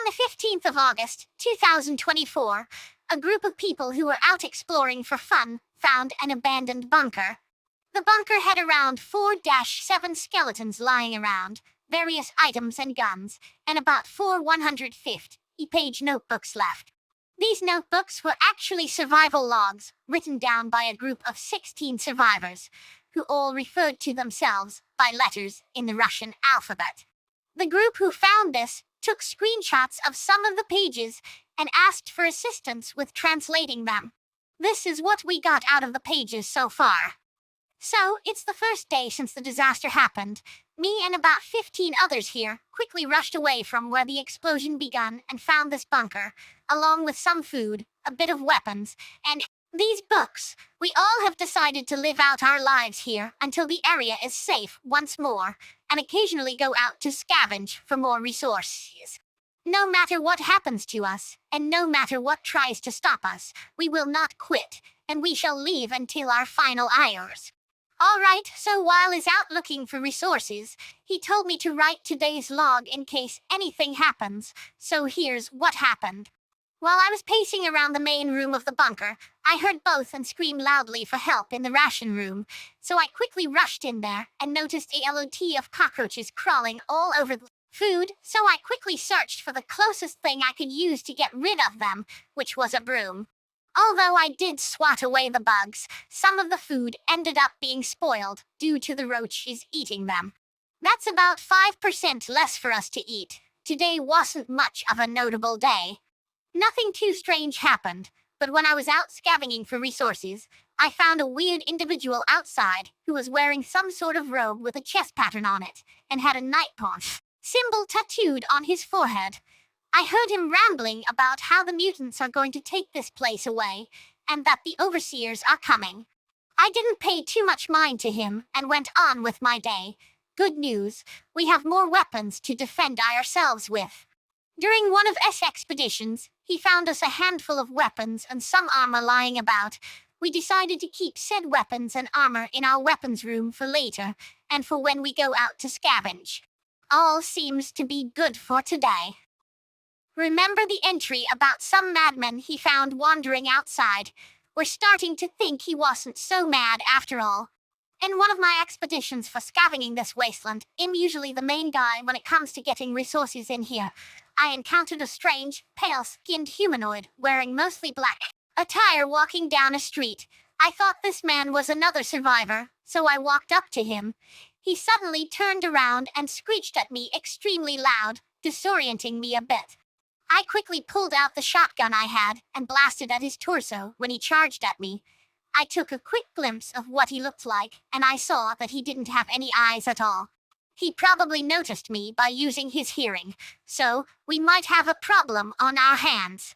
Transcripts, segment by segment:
On the 15th of August, 2024, a group of people who were out exploring for fun found an abandoned bunker. The bunker had around 4-7 skeletons lying around, various items and guns, and about 150-page notebooks left. These notebooks were actually survival logs written down by a group of 16 survivors, who all referred to themselves by letters in the Russian alphabet. The group who found this took screenshots of some of the pages and asked for assistance with translating them. This is what we got out of the pages so far. So, it's the first day since the disaster happened. Me and about 15 others here quickly rushed away from where the explosion began and found this bunker, along with some food, a bit of weapons, and these books. We all have decided to live out our lives here until the area is safe once more, and occasionally go out to scavenge for more resources. No matter what happens to us, and no matter what tries to stop us, we will not quit, and we shall leave until our final hours. Alright, so while he's out looking for resources, he told me to write today's log in case anything happens, so here's what happened. While I was pacing around the main room of the bunker, I heard both and scream loudly for help in the ration room, so I quickly rushed in there and noticed a lot of cockroaches crawling all over the food, so I quickly searched for the closest thing I could use to get rid of them, which was a broom. Although I did swat away the bugs, some of the food ended up being spoiled due to the roaches eating them. That's about 5% less for us to eat. Today wasn't much of a notable day. Nothing too strange happened, but when I was out scavenging for resources, I found a weird individual outside who was wearing some sort of robe with a chest pattern on it and had a night symbol tattooed on his forehead. I heard him rambling about how the mutants are going to take this place away, and that the overseers are coming. I didn't pay too much mind to him and went on with my day. Good news, we have more weapons to defend ourselves with. During one of S expeditions, he found us a handful of weapons and some armor lying about. We decided to keep said weapons and armor in our weapons room for later, and for when we go out to scavenge. All seems to be good for today. Remember the entry about some madmen he found wandering outside? We're starting to think he wasn't so mad after all. In one of my expeditions for scavenging this wasteland, I'm usually the main guy when it comes to getting resources in here. I encountered a strange, pale-skinned humanoid wearing mostly black attire walking down a street. I thought this man was another survivor, so I walked up to him. He suddenly turned around and screeched at me extremely loud, disorienting me a bit. I quickly pulled out the shotgun I had and blasted at his torso when he charged at me. I took a quick glimpse of what he looked like, and I saw that he didn't have any eyes at all. He probably noticed me by using his hearing, so we might have a problem on our hands.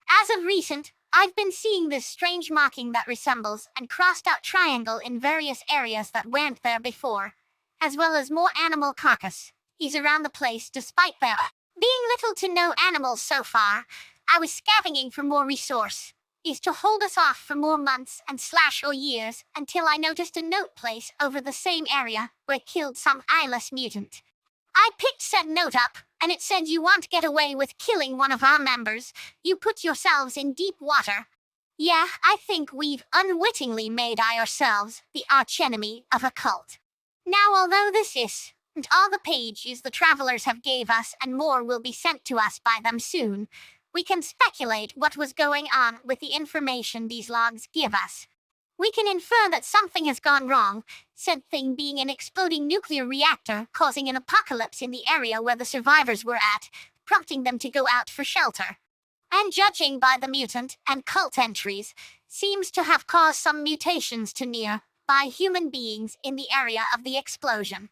As of recent, I've been seeing this strange marking that resembles and crossed-out triangle in various areas that weren't there before, as well as more animal carcass. He's around the place despite there being little to no animals so far. I was scavenging for more resource. Is to hold us off for more months and / years until I noticed a note place over the same area where killed some eyeless mutant. I picked said note up, and it said you won't get away with killing one of our members. You put yourselves in deep water. Yeah, I think we've unwittingly made ourselves the archenemy of a cult. Now although this is and all the pages the travelers have gave us and more will be sent to us by them soon, we can speculate what was going on with the information these logs give us. We can infer that something has gone wrong, said thing being an exploding nuclear reactor causing an apocalypse in the area where the survivors were at, prompting them to go out for shelter. And judging by the mutant and cult entries, seems to have caused some mutations to nearby human beings in the area of the explosion.